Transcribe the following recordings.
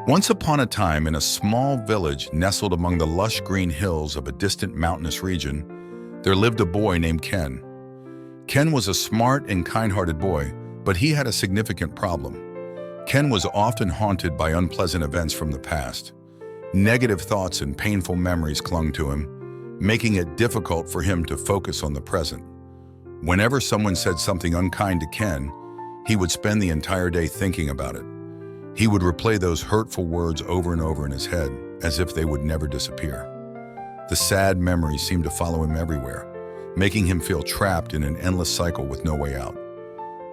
Once upon a time, in a small village nestled among the lush green hills of a distant mountainous region, there lived a boy named Ken. Ken was a smart and kind-hearted boy, but he had a significant problem. Ken was often haunted by unpleasant events from the past. Negative thoughts and painful memories clung to him, making it difficult for him to focus on the present. Whenever someone said something unkind to Ken, he would spend the entire day thinking about it. He would replay those hurtful words over and over in his head, as if they would never disappear. The sad memories seemed to follow him everywhere, making him feel trapped in an endless cycle with no way out.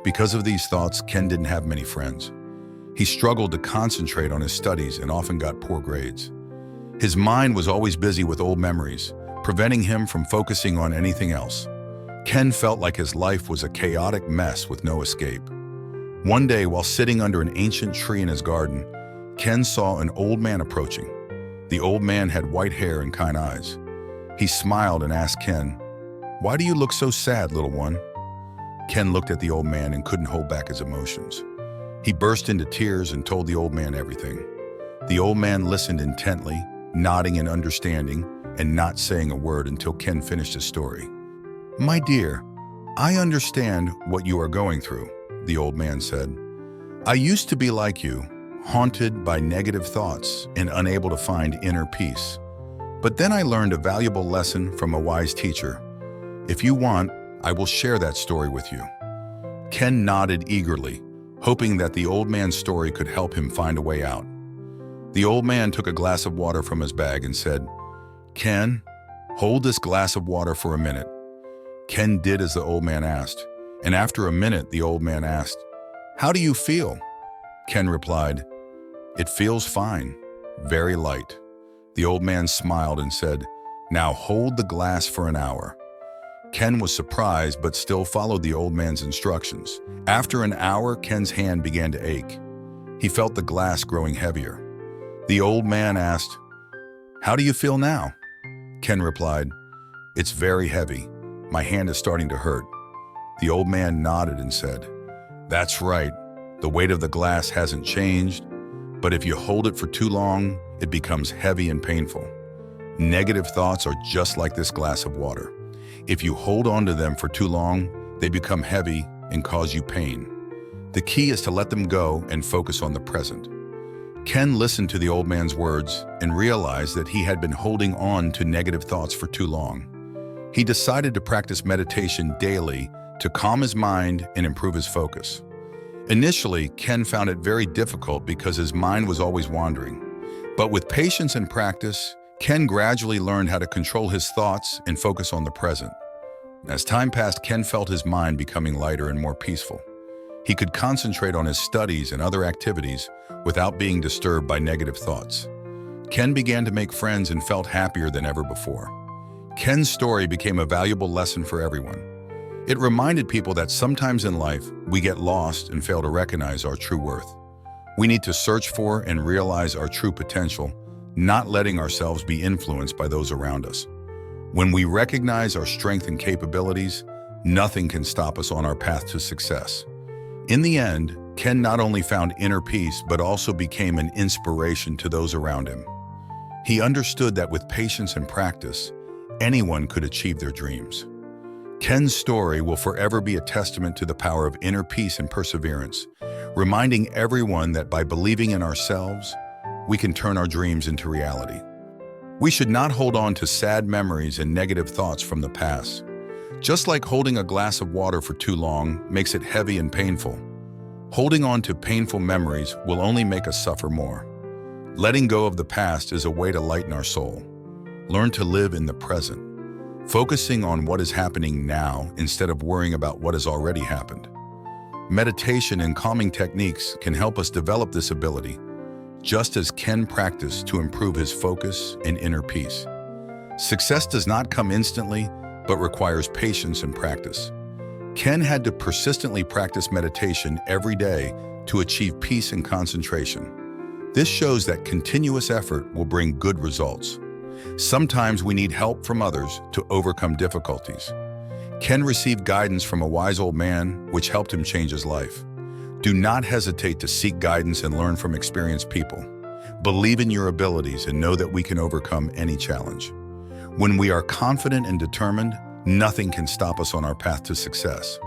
Because of these thoughts, Ken didn't have many friends. He struggled to concentrate on his studies and often got poor grades. His mind was always busy with old memories, preventing him from focusing on anything else. Ken felt like his life was a chaotic mess with no escape. One day, while sitting under an ancient tree in his garden, Ken saw an old man approaching. The old man had white hair and kind eyes. He smiled and asked Ken, "Why do you look so sad, little one?" Ken looked at the old man and couldn't hold back his emotions. He burst into tears and told the old man everything. The old man listened intently, nodding in understanding and not saying a word until Ken finished his story. "My dear, I understand what you are going through," the old man said. "I used to be like you, haunted by negative thoughts and unable to find inner peace. But then I learned a valuable lesson from a wise teacher. If you want, I will share that story with you." Ken nodded eagerly, hoping that the old man's story could help him find a way out. The old man took a glass of water from his bag and said, "Ken, hold this glass of water for a minute." Ken did as the old man asked, and after a minute, the old man asked, "How do you feel?" Ken replied, "It feels fine, very light." The old man smiled and said, "Now hold the glass for an hour." Ken was surprised but still followed the old man's instructions. After an hour, Ken's hand began to ache. He felt the glass growing heavier. The old man asked, "How do you feel now?" Ken replied, "It's very heavy. My hand is starting to hurt." The old man nodded and said, "That's right. The weight of the glass hasn't changed, but if you hold it for too long, it becomes heavy and painful. Negative thoughts are just like this glass of water. If you hold on to them for too long, they become heavy and cause you pain. The key is to let them go and focus on the present." Ken listened to the old man's words and realized that he had been holding on to negative thoughts for too long. He decided to practice meditation daily to calm his mind and improve his focus. Initially, Ken found it very difficult because his mind was always wandering. But with patience and practice, Ken gradually learned how to control his thoughts and focus on the present. As time passed, Ken felt his mind becoming lighter and more peaceful. He could concentrate on his studies and other activities without being disturbed by negative thoughts. Ken began to make friends and felt happier than ever before. Ken's story became a valuable lesson for everyone. It reminded people that sometimes in life, we get lost and fail to recognize our true worth. We need to search for and realize our true potential, not letting ourselves be influenced by those around us. When we recognize our strength and capabilities, nothing can stop us on our path to success. In the end, Ken not only found inner peace, but also became an inspiration to those around him. He understood that with patience and practice, anyone could achieve their dreams. Ken's story will forever be a testament to the power of inner peace and perseverance, reminding everyone that by believing in ourselves, we can turn our dreams into reality. We should not hold on to sad memories and negative thoughts from the past. Just like holding a glass of water for too long makes it heavy and painful, holding on to painful memories will only make us suffer more. Letting go of the past is a way to lighten our soul. Learn to live in the present, focusing on what is happening now instead of worrying about what has already happened. Meditation and calming techniques can help us develop this ability, just as Ken practiced to improve his focus and inner peace. Success does not come instantly, but requires patience and practice. Ken had to persistently practice meditation every day to achieve peace and concentration. This shows that continuous effort will bring good results. Sometimes we need help from others to overcome difficulties. Ken received guidance from a wise old man, which helped him change his life. Do not hesitate to seek guidance and learn from experienced people. Believe in your abilities and know that we can overcome any challenge. When we are confident and determined, nothing can stop us on our path to success.